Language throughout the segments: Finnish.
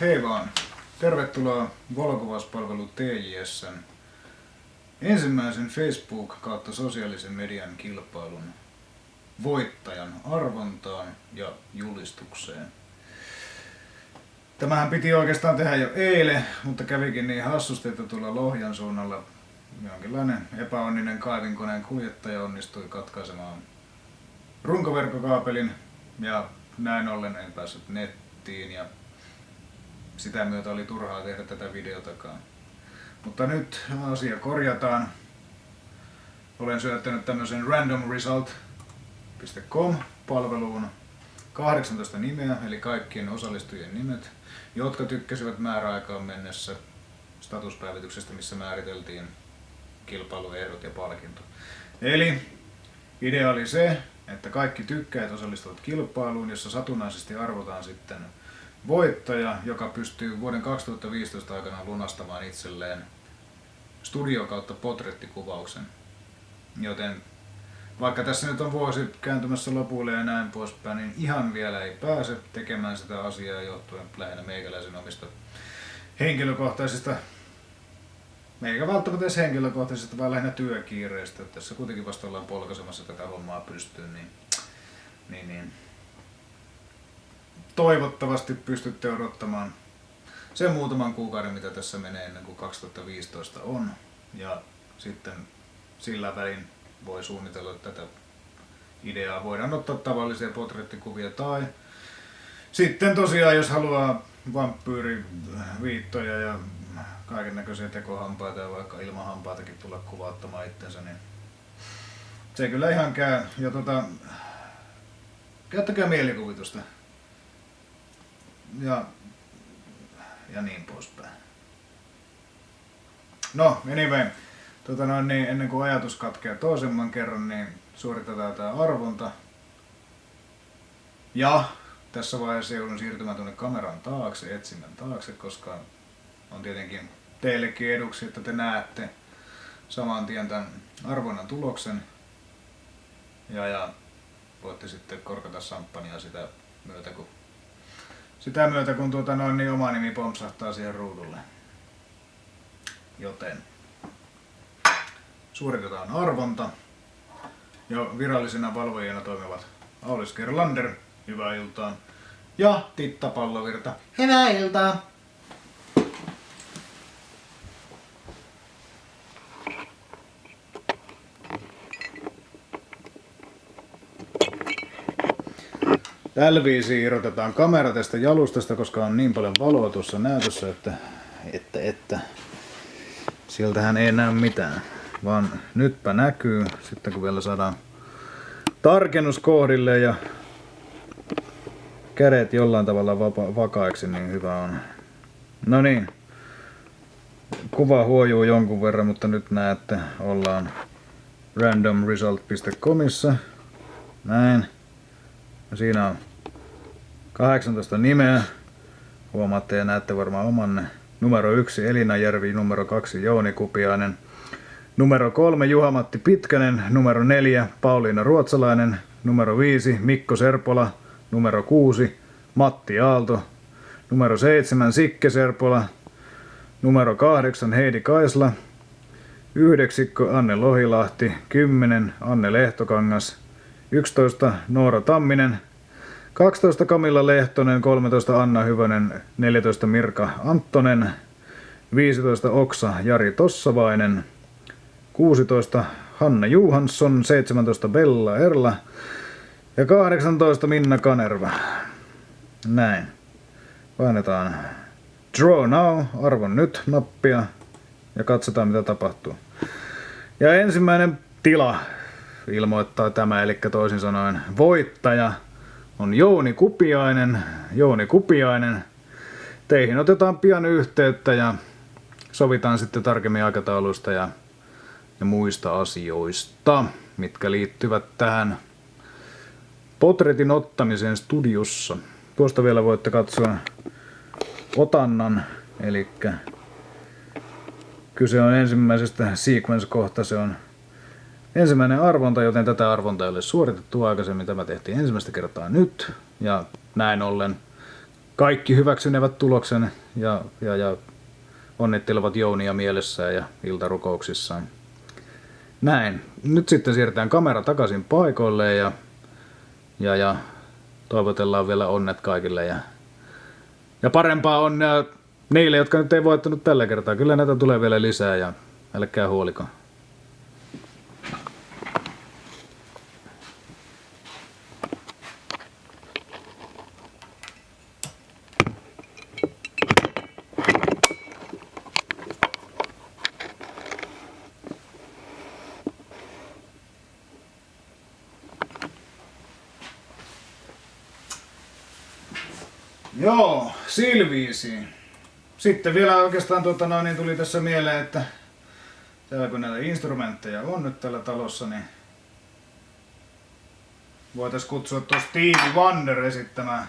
Hei vaan! Tervetuloa valokuvauspalvelu TJS:n ensimmäisen Facebook kautta sosiaalisen median kilpailun voittajan arvontaan ja julistukseen. Tämähän piti oikeastaan tehdä jo eilen, mutta kävikin niin hassusti, että tuolla Lohjan suunnalla jonkinlainen epäonninen kaivinkoneen kuljettaja onnistui katkaisemaan runkoverkkokaapelin ja näin ollen en päässyt nettiin ja sitä myötä oli turhaa tehdä tätä videotakaan. Mutta nyt asia korjataan. Olen syöttänyt tämmöisen randomresult.com palveluun 18 nimeä, eli kaikkien osallistujien nimet, jotka tykkäsivät määräaikaan mennessä statuspäivityksestä, missä määriteltiin kilpailuehdot ja palkinto. Eli idea oli se, että kaikki tykkäjät osallistuvat kilpailuun, jossa satunnaisesti arvotaan sitten voittaja, joka pystyy vuoden 2015 aikana lunastamaan itselleen studio kautta portrettikuvauksen. Joten vaikka tässä nyt on vuosi kääntymässä lopulle ja näin poispäin, niin ihan vielä ei pääse tekemään sitä asiaa johtuen lähinnä meikäläisen omista henkilökohtaisista, eikä välttämättä edes henkilökohtaisista, vaan lähinnä työkiireistä. Tässä kuitenkin vasta ollaan polkaisemassa tätä hommaa pystyyn, niin toivottavasti pystytte odottamaan sen muutaman kuukauden, mitä tässä menee ennen kuin 2015 on. Ja sitten sillä välin voi suunnitella tätä ideaa. Voidaan ottaa tavallisia portrettikuvia tai sitten tosiaan, jos haluaa vampyyriviittoja ja kaiken näköisiä tekohampaita ja vaikka ilman hampaatakin tulla kuvauttamaan itsensä, niin se kyllä ihan käy. Ja käyttäkää mielikuvitusta. Ja niin poispäin. No, anyway. Niin, ennen kuin ajatus katkeaa toisemman kerran, niin suoritetaan tämä arvonta. Ja tässä vaiheessa joudun siirtymään tuonne kameran taakse, etsinnän taakse, koska on tietenkin teillekin eduksi, että te näette saman tien tämän arvonnan tuloksen. Ja voitte sitten korkata samppania sitä myötä, kun niin oma nimi pompsahtaa siihen ruudulle. Joten suoritetaan arvonta. Ja virallisena valvojana toimivat Aulis Gerlander, hyvää iltaa, ja Titta Pallovirta, hyvää iltaa. Tällä viisiin irrotetaan kamera tästä jalustasta, koska on niin paljon valoa tuossa näytössä, että sieltähän ei näy mitään. Vaan nytpä näkyy, sitten kun vielä saadaan tarkennus kohdille ja kädet jollain tavalla vakaiksi, niin hyvä on. No niin, kuva huojuu jonkun verran, mutta nyt näette, ollaan randomresult.comissa. Näin. Ja siinä on 18 nimeä. Huomaatte ja näette varmaan omanne. Numero 1 Elina Järvi, numero 2 Jouni Kupiainen, numero 3 Juha-Matti Pitkänen, numero 4 Pauliina Ruotsalainen, numero 5 Mikko Serpola, numero 6 Matti Aalto, numero 7 Sikke Serpola, numero 8 Heidi Kaisla, 9 Anne Lohilahti, 10 Anne Lehtokangas, 11 Noora Tamminen, 12 Kamilla Lehtonen, 13 Anna Hyvönen, 14 Mirka Anttonen, 15 Oksa Jari Tossavainen, 16 Hanna Juhansson, 17 Bella Erla ja 18 Minna Kanerva. Näin. Painetaan Draw Now, arvon nyt nappia ja katsotaan mitä tapahtuu. Ja ensimmäinen tila ilmoittaa tämä, eli toisin sanoen voittaja on Jouni Kupiainen. Teihin otetaan pian yhteyttä ja sovitaan sitten tarkemmin aikatauluista ja muista asioista, mitkä liittyvät tähän potretin ottamiseen studiossa. Tuosta vielä voitte katsoa otannan, eli kyse on ensimmäisestä sequence-kohta, se on ensimmäinen arvonta, joten tätä arvontaa ei ole suoritettu aikaisemmin. Tämä tehtiin ensimmäistä kertaa nyt ja näin ollen kaikki hyväksynevät tuloksen ja onnittelevat Jounia mielessään ja iltarukouksissaan. Näin. Nyt sitten siirretään kamera takaisin paikoille ja toivotellaan vielä onnet kaikille ja parempaa onnea niille, jotka nyt ei voittanut tällä kertaa. Kyllä näitä tulee vielä lisää ja älkää huoliko. Joo, silviisiin. Sitten vielä oikeastaan tuli tässä mieleen, että täällä kun näitä instrumentteja on nyt tällä talossa, niin voitaisiin kutsua tuossa Stevie Wonder esittämään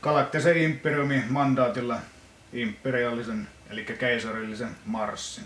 Galaktisen Imperiumin mandaatilla imperiaalisen eli keisarillisen marssin.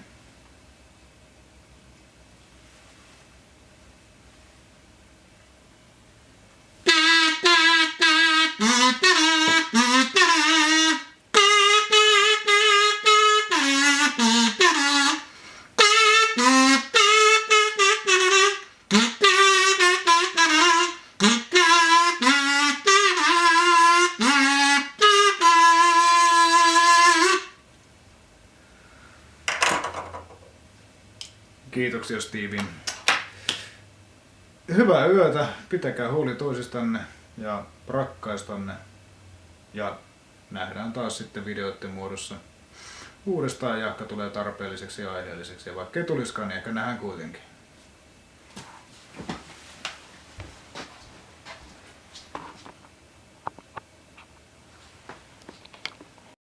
Kiitoksia Steven. Hyvää yötä, pitäkää huoli toisistanne ja rakkaistanne ja nähdään taas sitten videoiden muodossa uudestaan, jahka tulee tarpeelliseksi ja aiheelliseksi ja vaikka ei tulisikaan, niin ehkä nähdään kuitenkin.